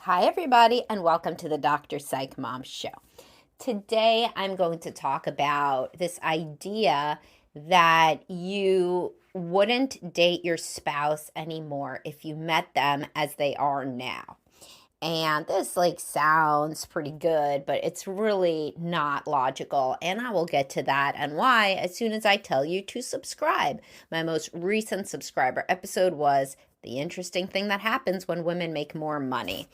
Hi, everybody, and welcome to the Dr. Psych Mom Show. Today, I'm going to talk about this idea that you wouldn't date your spouse anymore if you met them as they are now. And this sounds pretty good, but it's really not logical. And I will get to that and why as soon as I tell you to subscribe. My most recent subscriber episode was the interesting thing that happens when women make more money.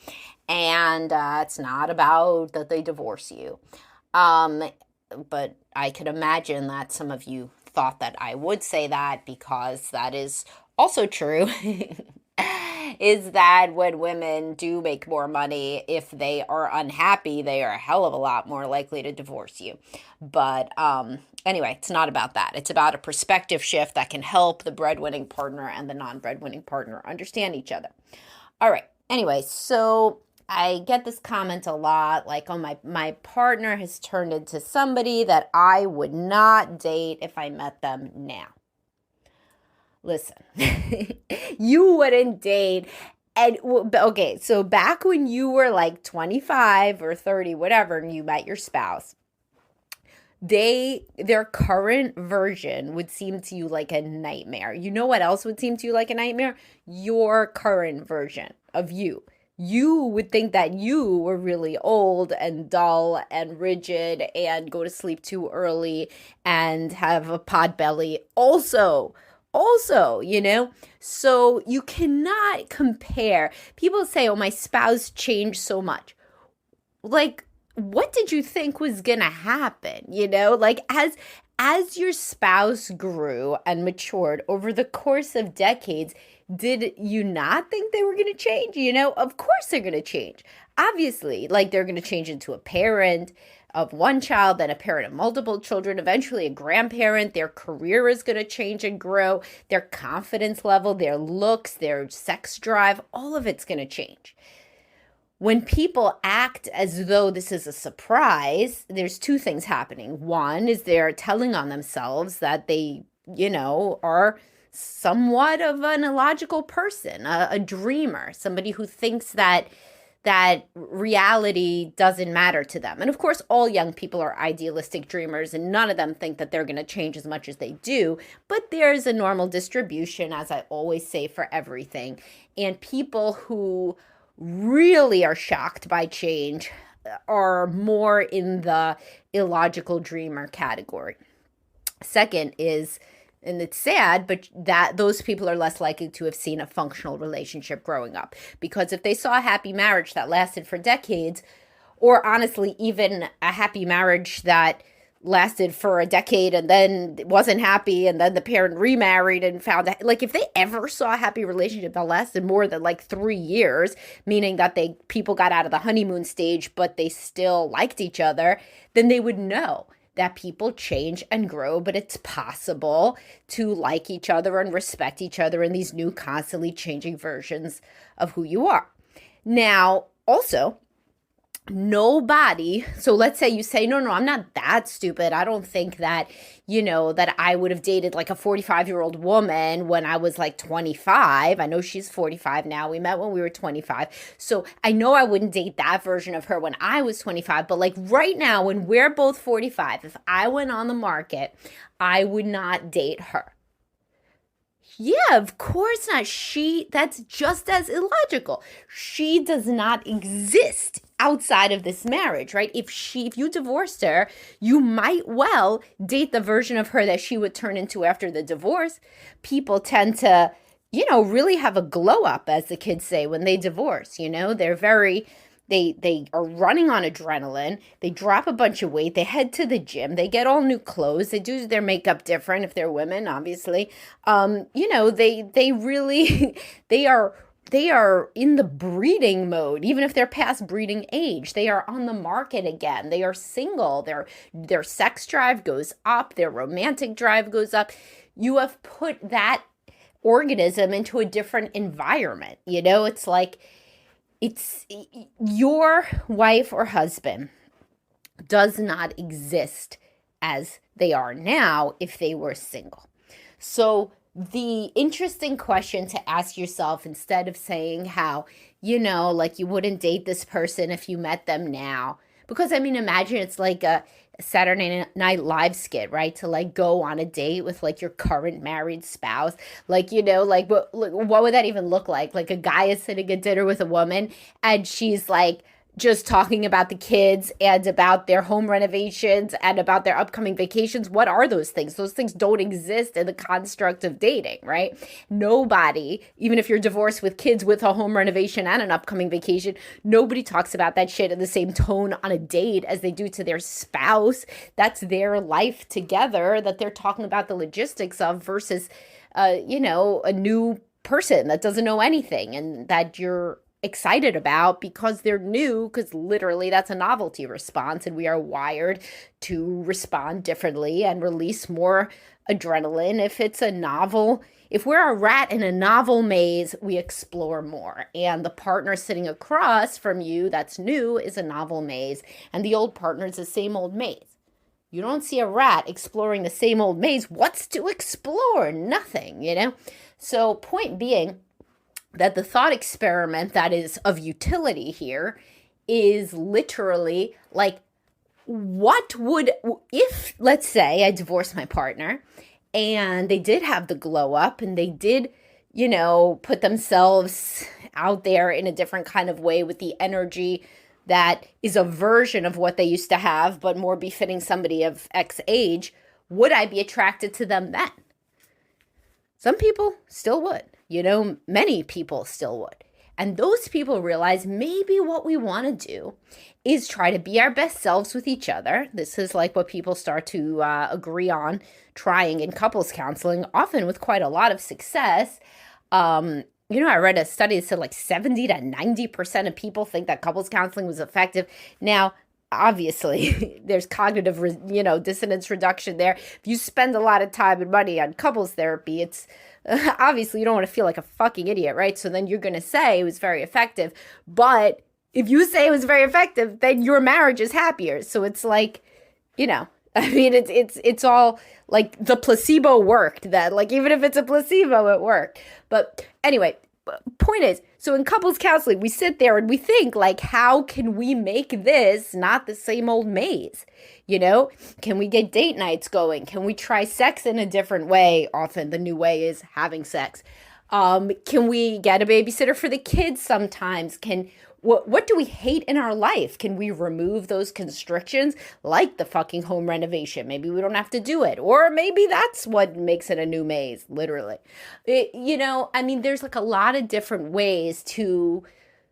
And it's not about that they divorce you. But I could imagine that some of you thought that I would say that because that is also true. Is that when women do make more money, if they are unhappy, they are a hell of a lot more likely to divorce you. But anyway, it's not about that. It's about a perspective shift that can help the breadwinning partner and the non-breadwinning partner understand each other. All right. Anyway, so I get this comment a lot, like, oh, my partner has turned into somebody that I would not date if I met them now. Listen, you wouldn't date. And okay, so back when you were like 25 or 30, whatever, and you met your spouse, their current version would seem to you like a nightmare. You know what else would seem to you like a nightmare? Your current version of you. You would think that you were really old and dull and rigid and go to sleep too early and have a pot belly also, so you cannot compare. People say, oh, my spouse changed so much. Like, what did you think was gonna happen? As your spouse grew and matured over the course of decades, did you not think they were gonna change? Of course they're gonna change. Obviously, they're gonna change into a parent of one child, then a parent of multiple children, eventually a grandparent. Their career is going to change and grow. Their confidence level, their looks, their sex drive, all of it's going to change. When people act as though this is a surprise, there's two things happening. One is they're telling on themselves that they, are somewhat of an illogical person, a dreamer, somebody who thinks that reality doesn't matter to them. And of course, all young people are idealistic dreamers, and none of them think that they're going to change as much as they do. But there's a normal distribution, as I always say, for everything. And people who really are shocked by change are more in the illogical dreamer category. Second is, and it's sad, but that those people are less likely to have seen a functional relationship growing up. Because if they saw a happy marriage that lasted for decades, or honestly, even a happy marriage that lasted for a decade and then wasn't happy, and then the parent remarried and found that, if they ever saw a happy relationship that lasted more than 3 years, meaning that people got out of the honeymoon stage, but they still liked each other, then they would know that people change and grow, but it's possible to like each other and respect each other in these new constantly changing versions of who you are. Now, also, nobody, so let's say you say, no, I'm not that stupid. I don't think that, that I would have dated a 45-year-old woman when I was 25. I know she's 45 now. We met when we were 25. So I know I wouldn't date that version of her when I was 25. But right now, when we're both 45, if I went on the market, I would not date her. Yeah, of course not. That's just as illogical. She does not exist outside of this marriage, right? If you divorced her, you might well date the version of her that she would turn into after the divorce. People tend to, really have a glow up, as the kids say, when they divorce. They're very... They are running on adrenaline. They drop a bunch of weight. They head to the gym. They get all new clothes. They do their makeup different if they're women, obviously. They really they are in the breeding mode, even if they're past breeding age. They are on the market again. They are single. Their sex drive goes up. Their romantic drive goes up. You have put that organism into a different environment. It's your wife or husband does not exist as they are now if they were single. So the interesting question to ask yourself, instead of saying how, like you wouldn't date this person if you met them now. Because I mean, imagine it's like a Saturday Night Live skit, right? To like go on a date with like your current married spouse. Like, like what would that even look like? Like a guy is sitting at dinner with a woman and she's like, just talking about the kids and about their home renovations and about their upcoming vacations. What are those things? Those things don't exist in the construct of dating, right? Nobody, even if you're divorced with kids with a home renovation and an upcoming vacation, nobody talks about that shit in the same tone on a date as they do to their spouse. That's their life together that they're talking about the logistics of versus, a new person that doesn't know anything and that you're excited about because they're new, because literally that's a novelty response and we are wired to respond differently and release more adrenaline if it's a novel. If we're a rat in a novel maze, we explore more. And the partner sitting across from you that's new is a novel maze, and the old partner is the same old maze. You don't see a rat exploring the same old maze. What's to explore? Nothing, So point being, that the thought experiment that is of utility here is literally like, what would, if, let's say I divorced my partner and they did have the glow up and they did, put themselves out there in a different kind of way with the energy that is a version of what they used to have, but more befitting somebody of X age, would I be attracted to them then? Some people still would. Many people still would. And those people realize maybe what we want to do is try to be our best selves with each other. This is like what people start to agree on trying in couples counseling, often with quite a lot of success. I read a study that said like 70 to 90% of people think that couples counseling was effective. Now, obviously, there's cognitive, dissonance reduction there. If you spend a lot of time and money on couples therapy, it's obviously you don't want to feel like a fucking idiot, right? So then you're going to say it was very effective. But if you say it was very effective, then your marriage is happier. So it's like, it's all like the placebo worked. That like even if it's a placebo, it worked. But anyway, point is, so in couples counseling, we sit there and we think like, how can we make this not the same old maze? Can we get date nights going? Can we try sex in a different way? Often the new way is having sex. Can we get a babysitter for the kids sometimes? What do we hate in our life? Can we remove those constrictions like the fucking home renovation? Maybe we don't have to do it. Or maybe that's what makes it a new maze, literally. There's like a lot of different ways to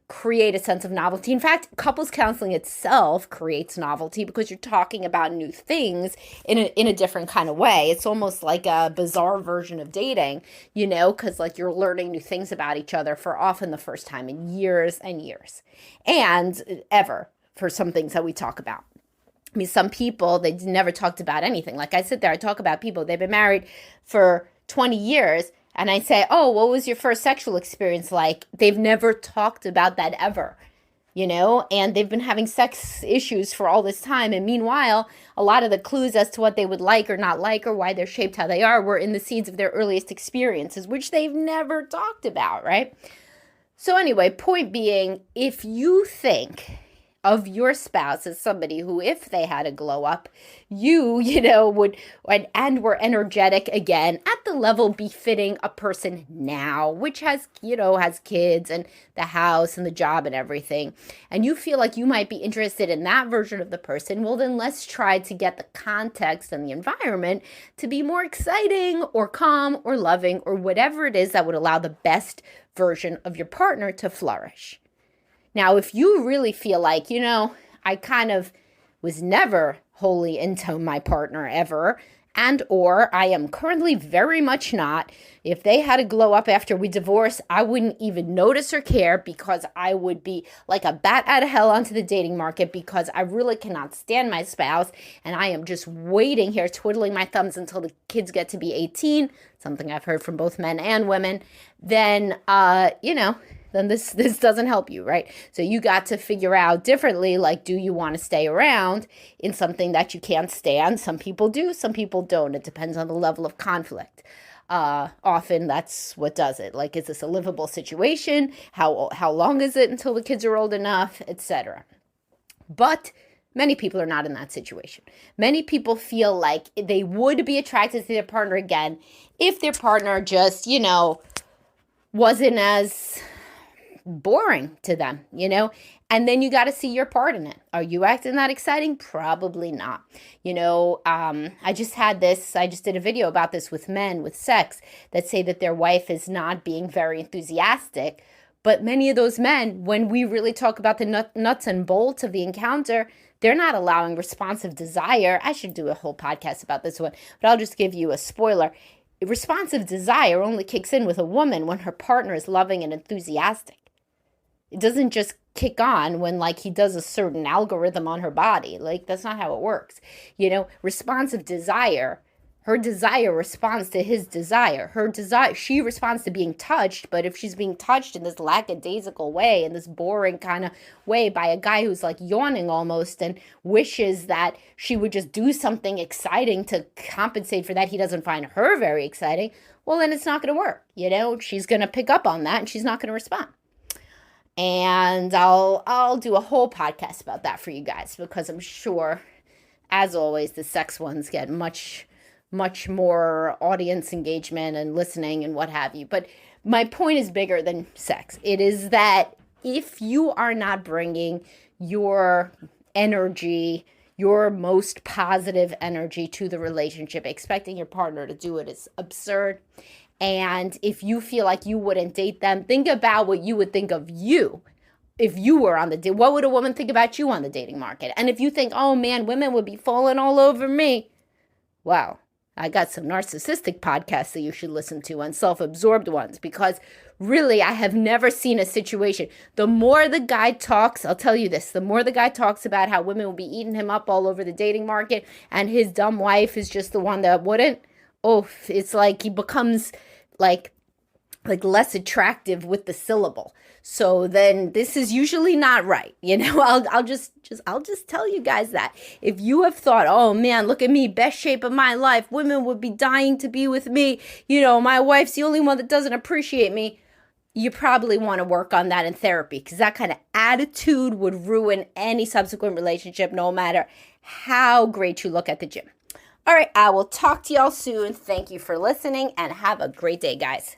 create a sense of novelty. In fact, couples counseling itself creates novelty because you're talking about new things in a different kind of way. It's almost like a bizarre version of dating, because like you're learning new things about each other for often the first time in years and years and ever for some things that we talk about. Some people, they never talked about anything. Like I sit there, I talk about people, they've been married for 20 years. And I say, oh, what was your first sexual experience like? They've never talked about that ever, and they've been having sex issues for all this time. And meanwhile, a lot of the clues as to what they would like or not like or why they're shaped how they are were in the seeds of their earliest experiences, which they've never talked about, right? So anyway, point being, if you think of your spouse as somebody who, if they had a glow up, you would, and were energetic again at the level befitting a person now, which has kids and the house and the job and everything, and you feel like you might be interested in that version of the person, well, then let's try to get the context and the environment to be more exciting or calm or loving or whatever it is that would allow the best version of your partner to flourish. Now, if you really feel like, I kind of was never wholly into my partner ever, and or I am currently very much not, if they had a glow up after we divorced, I wouldn't even notice or care because I would be like a bat out of hell onto the dating market because I really cannot stand my spouse and I am just waiting here, twiddling my thumbs until the kids get to be 18, something I've heard from both men and women, then, then this doesn't help you, right? So you got to figure out differently, like, do you want to stay around in something that you can't stand? Some people do, some people don't. It depends on the level of conflict. often that's what does it. Like, is this a livable situation? How long is it until the kids are old enough, etc. But many people are not in that situation. Many people feel like they would be attracted to their partner again if their partner just, wasn't as boring to them, And then you got to see your part in it. Are you acting that exciting? Probably not. I just did a video about this with men with sex that say that their wife is not being very enthusiastic. But many of those men, when we really talk about the nuts and bolts of the encounter, they're not allowing responsive desire. I should do a whole podcast about this one, but I'll just give you a spoiler. Responsive desire only kicks in with a woman when her partner is loving and enthusiastic. It doesn't just kick on when he does a certain algorithm on her body. That's not how it works. Responsive desire, her desire responds to his desire. She responds to being touched, but if she's being touched in this lackadaisical way, in this boring kind of way by a guy who's yawning almost and wishes that she would just do something exciting to compensate for that he doesn't find her very exciting, well, then it's not going to work. She's going to pick up on that and she's not going to respond. And I'll do a whole podcast about that for you guys, because I'm sure, as always, the sex ones get much more audience engagement and listening and what have you. But my point is bigger than sex. It is that if you are not bringing your energy, your most positive energy to the relationship, expecting your partner to do it is absurd. And if you feel like you wouldn't date them, think about what you would think of you if you were on the date. What would a woman think about you on the dating market? And if you think, oh man, women would be falling all over me, well, I got some narcissistic podcasts that you should listen to and self-absorbed ones, because really I have never seen a situation. The more the guy talks, I'll tell you this, the more the guy talks about how women will be eating him up all over the dating market and his dumb wife is just the one that wouldn't, it's like he becomes like less attractive with the syllable. So then this is usually not right. I'll just tell you guys that. If you have thought, oh man, look at me, best shape of my life, women would be dying to be with me, my wife's the only one that doesn't appreciate me, you probably want to work on that in therapy, because that kind of attitude would ruin any subsequent relationship, no matter how great you look at the gym. All right, I will talk to y'all soon. Thank you for listening and have a great day, guys.